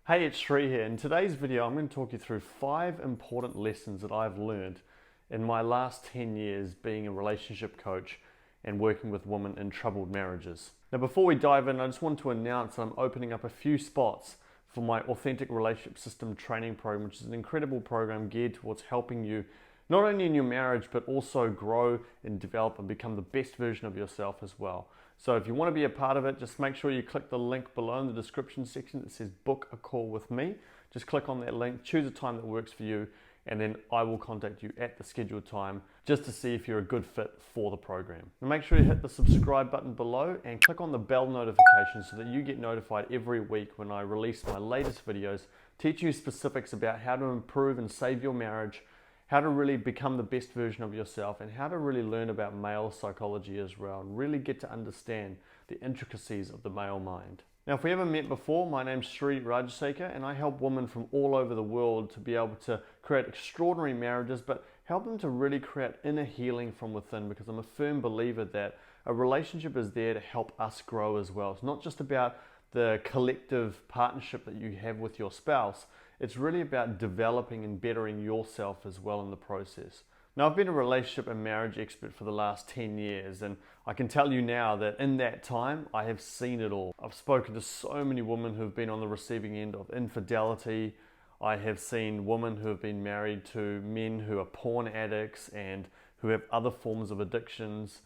Hey, it's Sri here. In today's video, I'm going to talk you through 5 important lessons that I've learned in my last 10 years being a relationship coach and working with women in troubled marriages. Now, before we dive in, I just want to announce that I'm opening up a few spots for my Authentic Relationship System training program, which is an incredible program geared towards helping you not only in your marriage, but also grow and develop and become the best version of yourself as well. So if you want to be a part of it, just make sure you click the link below in the description section that says book a call with me. Just click on that link, choose a time that works for you, and then I will contact you at the scheduled time just to see if you're a good fit for the program. And make sure you hit the subscribe button below and click on the bell notification so that you get notified every week when I release my latest videos, teaching you specifics about how to improve and save your marriage, how to really become the best version of yourself, and how to really learn about male psychology as well, and really get to understand the intricacies of the male mind. Now, if we haven't met before, my name's Sri Rajasekar, and I help women from all over the world to be able to create extraordinary marriages, but help them to really create inner healing from within, because I'm a firm believer that a relationship is there to help us grow as well. It's not just about the collective partnership that you have with your spouse. It's really about developing and bettering yourself as well in the process. Now, I've been a relationship and marriage expert for the last 10 years, and I can tell you now that in that time, I have seen it all. I've spoken to so many women who have been on the receiving end of infidelity. I have seen women who have been married to men who are porn addicts and who have other forms of addictions.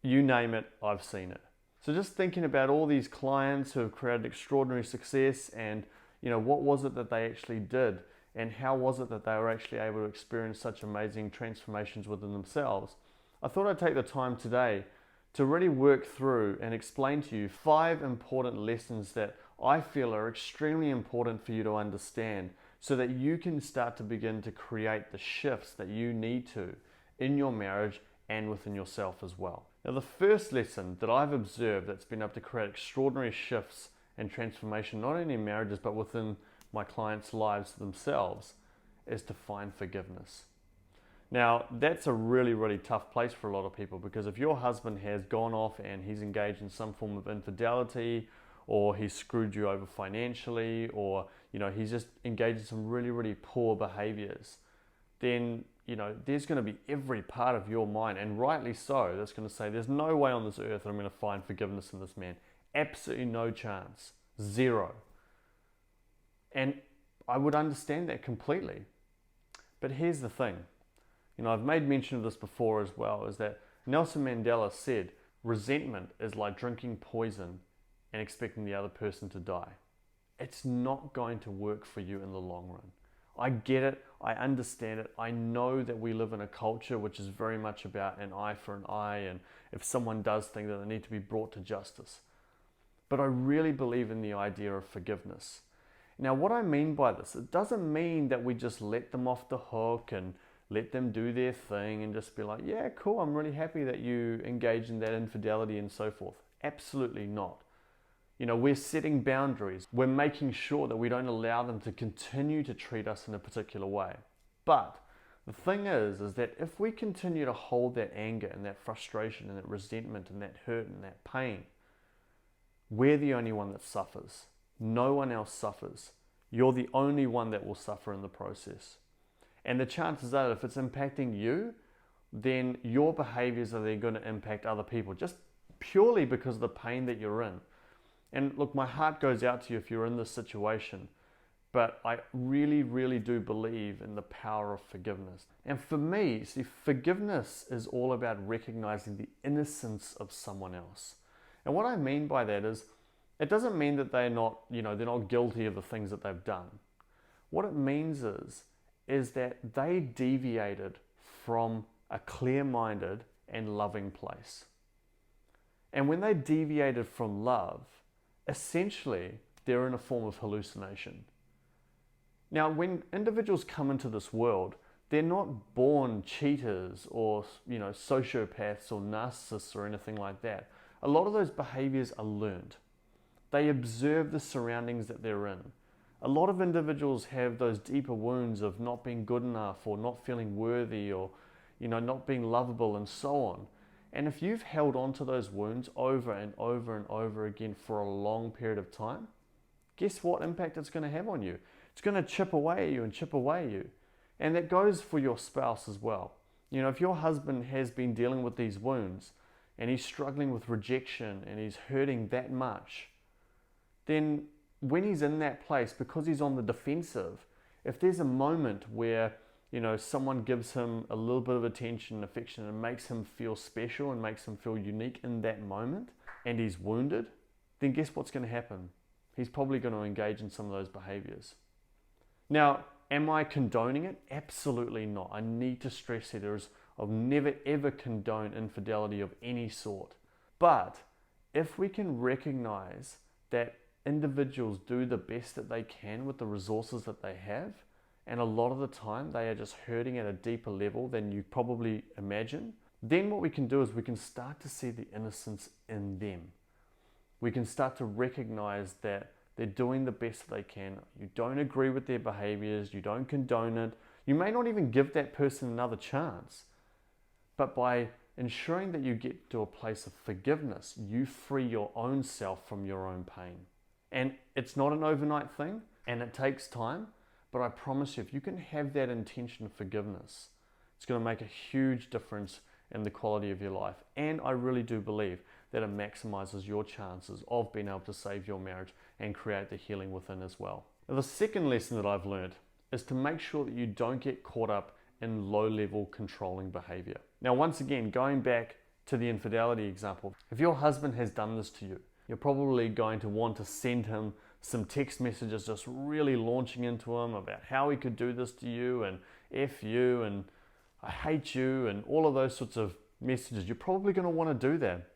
You name it, I've seen it. So just thinking about all these clients who have created extraordinary success and what was it that they actually did, and how was it that they were actually able to experience such amazing transformations within themselves? I thought I'd take the time today to really work through and explain to you 5 important lessons that I feel are extremely important for you to understand so that you can start to begin to create the shifts that you need to in your marriage and within yourself as well. Now, the first lesson that I've observed that's been able to create extraordinary shifts and transformation, not only in marriages, but within my clients' lives themselves, is to find forgiveness. Now, that's a really, really tough place for a lot of people, because if your husband has gone off and he's engaged in some form of infidelity, or he's screwed you over financially, or he's just engaged in some really, really poor behaviors, then there's going to be every part of your mind, and rightly so, that's going to say there's no way on this earth that I'm going to find forgiveness in this man. Absolutely no chance. Zero. And I would understand that completely. But here's the thing. I've made mention of this before as well, is that Nelson Mandela said, resentment is like drinking poison and expecting the other person to die. It's not going to work for you in the long run. I get it. I understand it. I know that we live in a culture which is very much about an eye for an eye, and if someone does things, that they need to be brought to justice. But I really believe in the idea of forgiveness. Now, what I mean by this, it doesn't mean that we just let them off the hook and let them do their thing and just be like, yeah, cool, I'm really happy that you engage in that infidelity and so forth. Absolutely not. We're setting boundaries. We're making sure that we don't allow them to continue to treat us in a particular way. But the thing is that if we continue to hold that anger and that frustration and that resentment and that hurt and that pain, we're the only one that suffers. No one else suffers. You're the only one that will suffer in the process. And the chances are, if it's impacting you, then your behaviors are then going to impact other people, just purely because of the pain that you're in. And look, my heart goes out to you if you're in this situation, but I really, really do believe in the power of forgiveness. And for me, see, forgiveness is all about recognizing the innocence of someone else. And what I mean by that is, it doesn't mean that they're not guilty of the things that they've done. What it means is that they deviated from a clear-minded and loving place. And when they deviated from love, essentially, they're in a form of hallucination. Now, when individuals come into this world, they're not born cheaters or sociopaths or narcissists or anything like that. A lot of those behaviors are learned. They observe the surroundings that they're in. A lot of individuals have those deeper wounds of not being good enough or not feeling worthy or not being lovable and so on. And if you've held on to those wounds over and over and over again for a long period of time, guess what impact it's going to have on you? It's going to chip away at you and chip away at you. And that goes for your spouse as well. You know, if your husband has been dealing with these wounds and he's struggling with rejection and he's hurting that much, then when he's in that place, because he's on the defensive, if there's a moment where, you know, someone gives him a little bit of attention and affection and makes him feel special and makes him feel unique in that moment, and he's wounded, then guess what's going to happen? He's probably going to engage in some of those behaviors. Now, am I condoning it? Absolutely not. I need to stress here, I've never ever condoned infidelity of any sort. But if we can recognize that individuals do the best that they can with the resources that they have, and a lot of the time they are just hurting at a deeper level than you probably imagine, then what we can do is we can start to see the innocence in them. We can start to recognize that they're doing the best that they can. You don't agree with their behaviors, you don't condone it. You may not even give that person another chance. But by ensuring that you get to a place of forgiveness, you free your own self from your own pain. And it's not an overnight thing, and it takes time, but I promise you, if you can have that intention of forgiveness, it's going to make a huge difference in the quality of your life. And I really do believe that it maximizes your chances of being able to save your marriage and create the healing within as well. Now, the second lesson that I've learned is to make sure that you don't get caught up in low-level controlling behavior. Now, once again, going back to the infidelity example, if your husband has done this to you, you're probably going to want to send him some text messages just really launching into him about how he could do this to you and F you and I hate you and all of those sorts of messages. You're probably going to want to do that.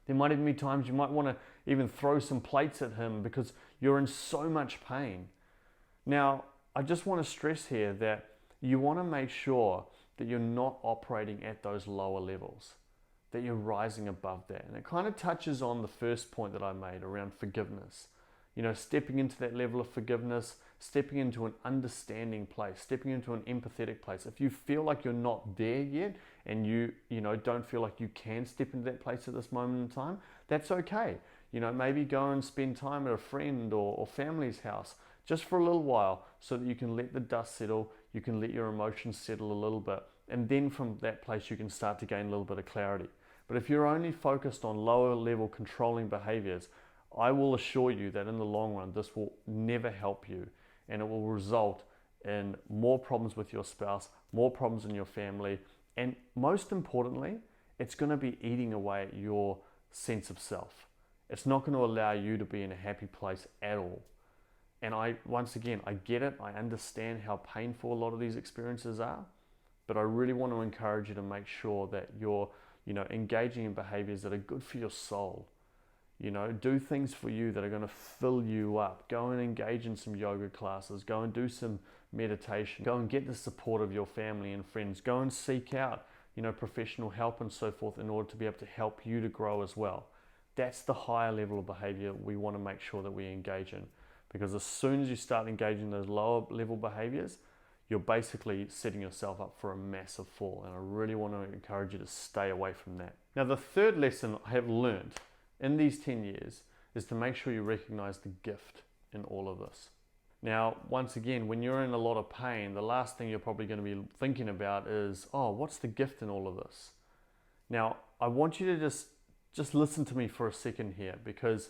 There might even be times you might want to even throw some plates at him because you're in so much pain. Now, I just want to stress here that you want to make sure that you're not operating at those lower levels, that you're rising above that. And it kind of touches on the first point that I made around forgiveness. You know, stepping into that level of forgiveness, stepping into an understanding place, stepping into an empathetic place. If you feel like you're not there yet and you don't feel like you can step into that place at this moment in time, that's okay. You know, maybe go and spend time at a friend or family's house just for a little while so that you can let the dust settle, you can let your emotions settle a little bit. And then from that place, you can start to gain a little bit of clarity. But if you're only focused on lower level controlling behaviors, I will assure you that in the long run, this will never help you, and it will result in more problems with your spouse, more problems in your family, and most importantly, it's going to be eating away at your sense of self. It's not going to allow you to be in a happy place at all. And once again, I get it. I understand how painful a lot of these experiences are, but I really want to encourage you to make sure that you're, engaging in behaviors that are good for your soul. Do things for you that are going to fill you up. Go and engage in some yoga classes. Go and do some meditation. Go and get the support of your family and friends. Go and seek out, professional help and so forth in order to be able to help you to grow as well. That's the higher level of behavior we want to make sure that we engage in. Because as soon as you start engaging those lower level behaviors, you're basically setting yourself up for a massive fall. And I really want to encourage you to stay away from that. Now, the third lesson I have learned in these 10 years is to make sure you recognize the gift in all of this. Now, once again, when you're in a lot of pain, the last thing you're probably going to be thinking about is, what's the gift in all of this? Now, I want you to just listen to me for a second here, because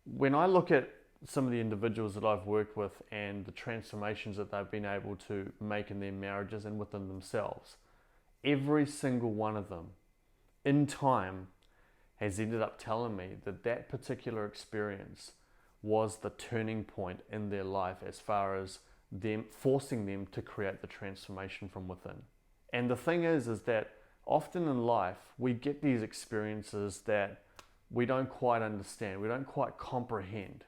when I look at some of the individuals that I've worked with and the transformations that they've been able to make in their marriages and within themselves, every single one of them, in time, has ended up telling me that that particular experience was the turning point in their life as far as them forcing them to create the transformation from within. And the thing is that often in life, we get these experiences that we don't quite understand, we don't quite comprehend.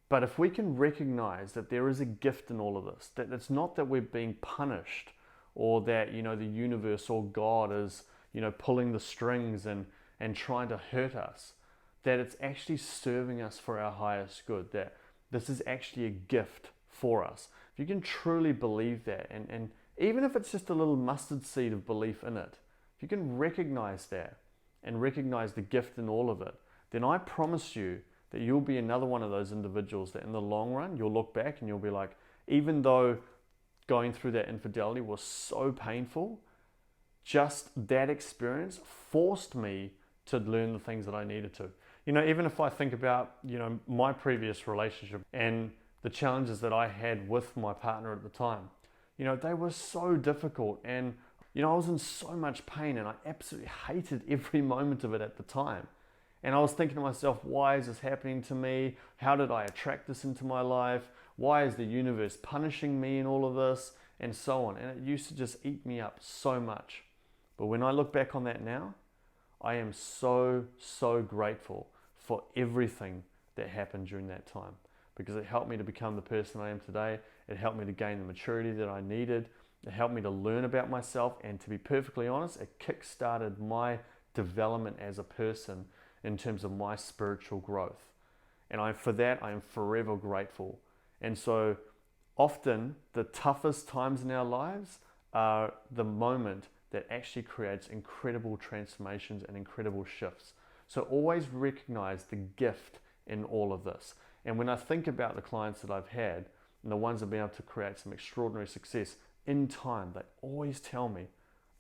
But if we can recognize that there is a gift in all of this, that it's not that we're being punished or that, the universe or God is, pulling the strings and trying to hurt us, that it's actually serving us for our highest good, that this is actually a gift for us. If you can truly believe that, and even if it's just a little mustard seed of belief in it, if you can recognize that and recognize the gift in all of it, then I promise you that you'll be another one of those individuals that in the long run, you'll look back and you'll be like, even though going through that infidelity was so painful, just that experience forced me to learn the things that I needed to. Even if I think about, my previous relationship and the challenges that I had with my partner at the time, they were so difficult, and, I was in so much pain, and I absolutely hated every moment of it at the time. And I was thinking to myself, why is this happening to me? How did I attract this into my life? Why is the universe punishing me in all of this? And so on. And it used to just eat me up so much. But when I look back on that now, I am so, so grateful for everything that happened during that time, because it helped me to become the person I am today. It helped me to gain the maturity that I needed. It helped me to learn about myself. And to be perfectly honest, it kick-started my development as a person in terms of my spiritual growth. And for that, I am forever grateful. And so often the toughest times in our lives are the moment that actually creates incredible transformations and incredible shifts. So always recognize the gift in all of this. And when I think about the clients that I've had and the ones that have been able to create some extraordinary success in time, they always tell me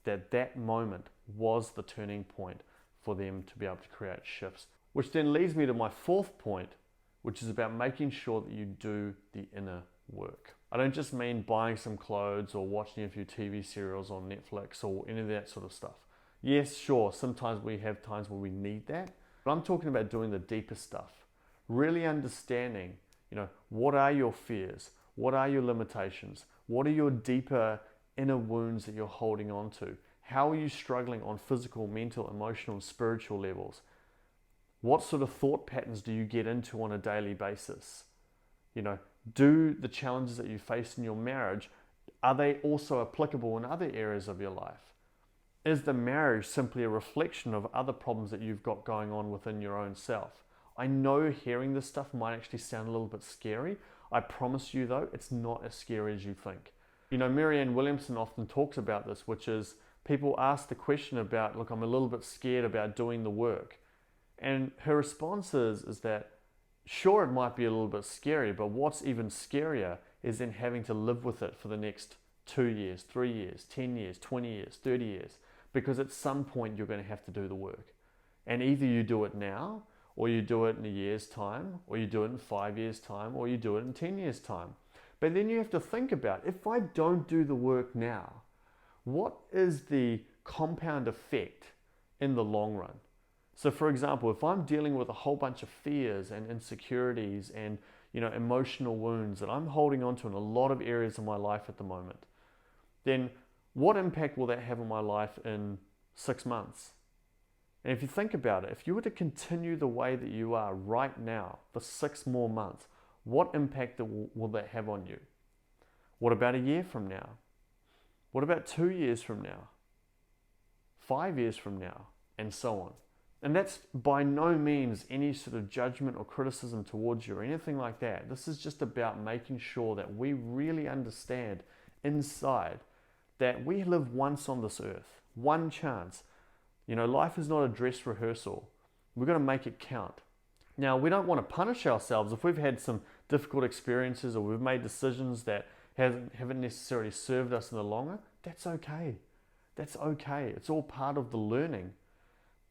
that that moment was the turning point for them to be able to create shifts. Which then leads me to my fourth point, which is about making sure that you do the inner work. I don't just mean buying some clothes or watching a few TV serials on Netflix or any of that sort of stuff. Yes, sure, sometimes we have times where we need that, but I'm talking about doing the deeper stuff. Really understanding, what are your fears? What are your limitations? What are your deeper inner wounds that you're holding on to? How are you struggling on physical, mental, emotional, and spiritual levels? What sort of thought patterns do you get into on a daily basis? Do the challenges that you face in your marriage, are they also applicable in other areas of your life? Is the marriage simply a reflection of other problems that you've got going on within your own self? I know hearing this stuff might actually sound a little bit scary. I promise you though, it's not as scary as you think. Marianne Williamson often talks about this, which is people ask the question about, look, I'm a little bit scared about doing the work. And her response is that, sure, it might be a little bit scary, but what's even scarier is then having to live with it for the next 2 years, 3 years, 10 years, 20 years, 30 years, because at some point you're going to have to do the work. And either you do it now, or you do it in a year's time, or you do it in 5 years' time, or you do it in 10 years' time. But then you have to think about, if I don't do the work now, what is the compound effect in the long run? So for example, if I'm dealing with a whole bunch of fears and insecurities and emotional wounds that I'm holding on to in a lot of areas of my life at the moment, then what impact will that have on my life in 6 months? And if you think about it, if you were to continue the way that you are right now for 6 more months, what impact will that have on you? What about a year from now? What about 2 years from now? 5 years from now? And so on. And that's by no means any sort of judgment or criticism towards you or anything like that. This is just about making sure that we really understand inside that we live once on this earth, one chance. Life is not a dress rehearsal. We're going to make it count. Now, we don't want to punish ourselves if we've had some difficult experiences or we've made decisions that haven't necessarily served us in the long run. That's okay. That's okay. It's all part of the learning.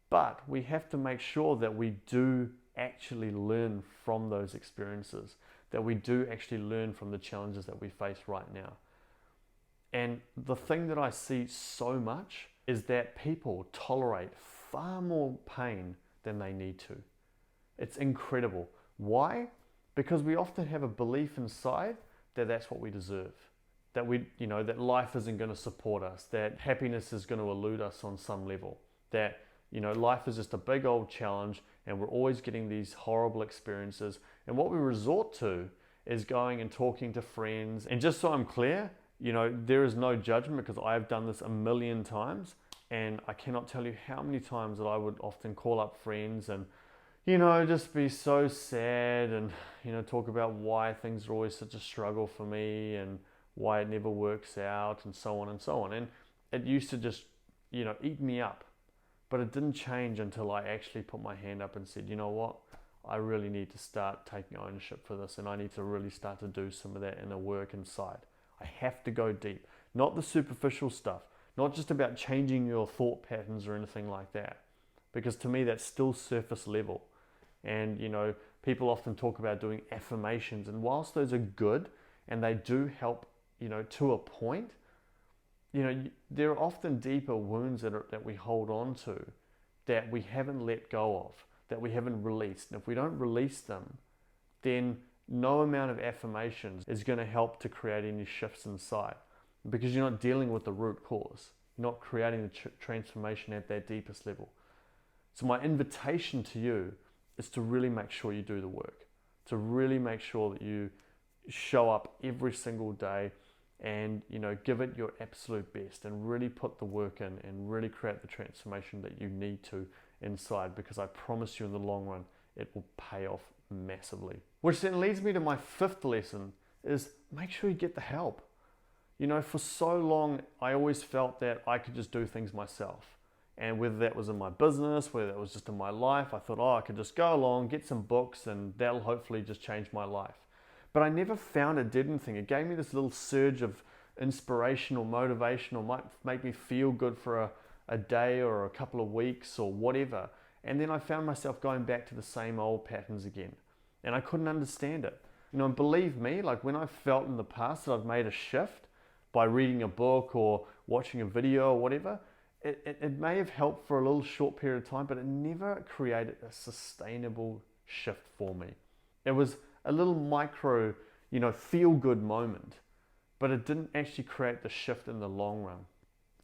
But we have to make sure that we do actually learn from those experiences, that we do actually learn from the challenges that we face right now. And the thing that I see so much is that people tolerate far more pain than they need to. It's incredible. Why? Because we often have a belief inside that that's what we deserve. That that life isn't going to support us, that happiness is going to elude us on some level, that life is just a big old challenge and we're always getting these horrible experiences. And what we resort to is going and talking to friends. And just so I'm clear, there is no judgment, because I've done this a million times, and I cannot tell you how many times that I would often call up friends and, just be so sad and, talk about why things are always such a struggle for me and why it never works out and so on and so on. And it used to just, eat me up. But it didn't change until I actually put my hand up and said, you know what? I really need to start taking ownership for this, and I need to really start to do some of that inner work inside. I have to go deep, not the superficial stuff, not just about changing your thought patterns or anything like that, because to me that's still surface level. And people often talk about doing affirmations, and whilst those are good and they do help, to a point, there are often deeper wounds that we hold on to that we haven't let go of, that we haven't released. And if we don't release them, then no amount of affirmations is going to help to create any shifts inside, because you're not dealing with the root cause. You're not creating the transformation at that deepest level. So my invitation to you is to really make sure you do the work, to really make sure that you show up every single day and give it your absolute best and really put the work in and really create the transformation that you need to inside, because I promise you in the long run it will pay off massively. Which then leads me to my fifth lesson, is make sure you get the help. For so long I always felt that I could just do things myself, and whether that was in my business, whether that was just in my life, I thought, I could just go along, get some books, and that'll hopefully just change my life. But I never found it did anything. It gave me this little surge of inspiration or motivation, or might make me feel good for a day or a couple of weeks or whatever. And then I found myself going back to the same old patterns again. And I couldn't understand it. And believe me, like when I felt in the past that I've made a shift by reading a book or watching a video or whatever, it may have helped for a little short period of time, but it never created a sustainable shift for me. It was a little micro, feel-good moment, but it didn't actually create the shift in the long run.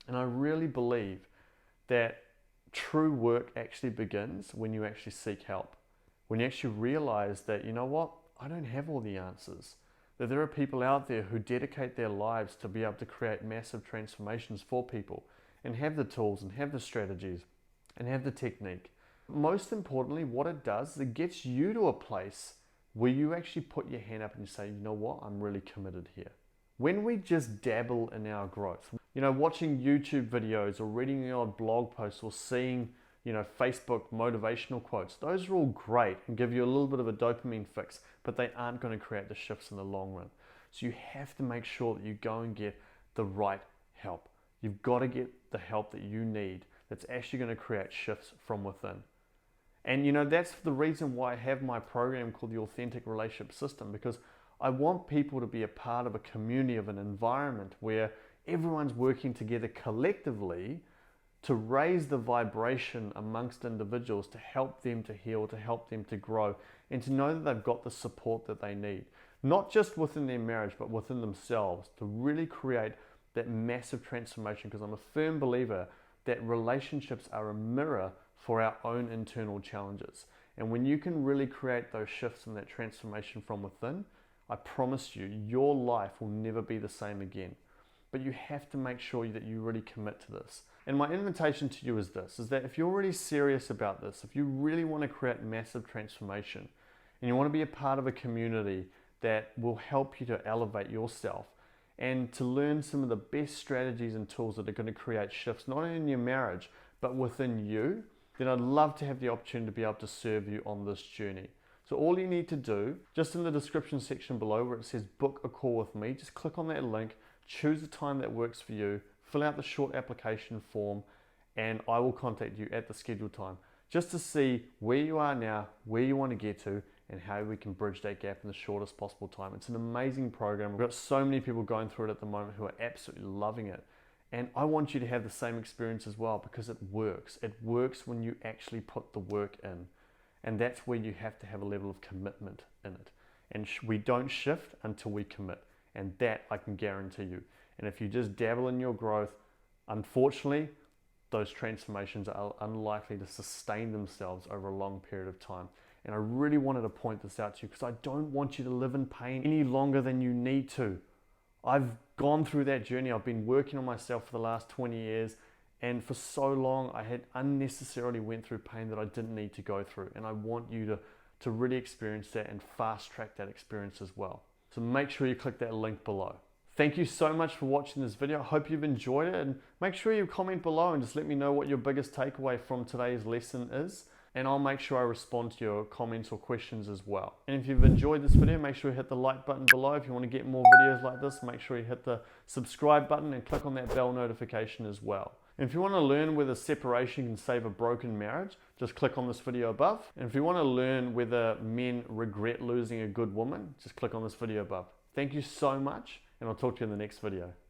And I really believe that true work actually begins when you actually seek help, when you actually realize that, I don't have all the answers, that there are people out there who dedicate their lives to be able to create massive transformations for people, and have the tools and have the strategies and have the technique. Most importantly, what it does is it gets you to a place where you actually put your hand up and you say, I'm really committed here. When we just dabble in our growth, watching YouTube videos or reading the odd blog posts or seeing, Facebook motivational quotes, those are all great and give you a little bit of a dopamine fix, but they aren't going to create the shifts in the long run. So you have to make sure that you go and get the right help. You've got to get the help that you need that's actually going to create shifts from within. And that's the reason why I have my program called the Authentic Relationship System, because I want people to be a part of a community, of an environment where everyone's working together collectively to raise the vibration amongst individuals, to help them to heal, to help them to grow, and to know that they've got the support that they need, not just within their marriage, but within themselves, to really create that massive transformation. Because I'm a firm believer that relationships are a mirror for our own internal challenges. And when you can really create those shifts and that transformation from within, I promise you, your life will never be the same again. But you have to make sure that you really commit to this. And my invitation to you is this, is that if you're really serious about this, if you really want to create massive transformation, and you want to be a part of a community that will help you to elevate yourself and to learn some of the best strategies and tools that are going to create shifts, not only in your marriage, but within you, then I'd love to have the opportunity to be able to serve you on this journey. So all you need to do, just in the description section below where it says book a call with me, just click on that link, choose a time that works for you, fill out the short application form, and I will contact you at the scheduled time just to see where you are now, where you want to get to, and how we can bridge that gap in the shortest possible time. It's an amazing program. We've got so many people going through it at the moment who are absolutely loving it. And I want you to have the same experience as well, because it works. It works when you actually put the work in. And that's where you have to have a level of commitment in it. And we don't shift until we commit. And that I can guarantee you. And if you just dabble in your growth, unfortunately, those transformations are unlikely to sustain themselves over a long period of time. And I really wanted to point this out to you, because I don't want you to live in pain any longer than you need to. I've gone through that journey. I've been working on myself for the last 20 years, and for so long I had unnecessarily went through pain that I didn't need to go through. And I want you to really experience that and fast track that experience as well. So make sure you click that link below. Thank you so much for watching this video. I hope you've enjoyed it, and make sure you comment below and just let me know what your biggest takeaway from today's lesson is. and I'll make sure I respond to your comments or questions as well. And if you've enjoyed this video, make sure you hit the like button below. If you want to get more videos like this, make sure you hit the subscribe button and click on that bell notification as well. And if you want to learn whether separation can save a broken marriage, just click on this video above. And if you want to learn whether men regret losing a good woman, just click on this video above. Thank you so much, and I'll talk to you in the next video.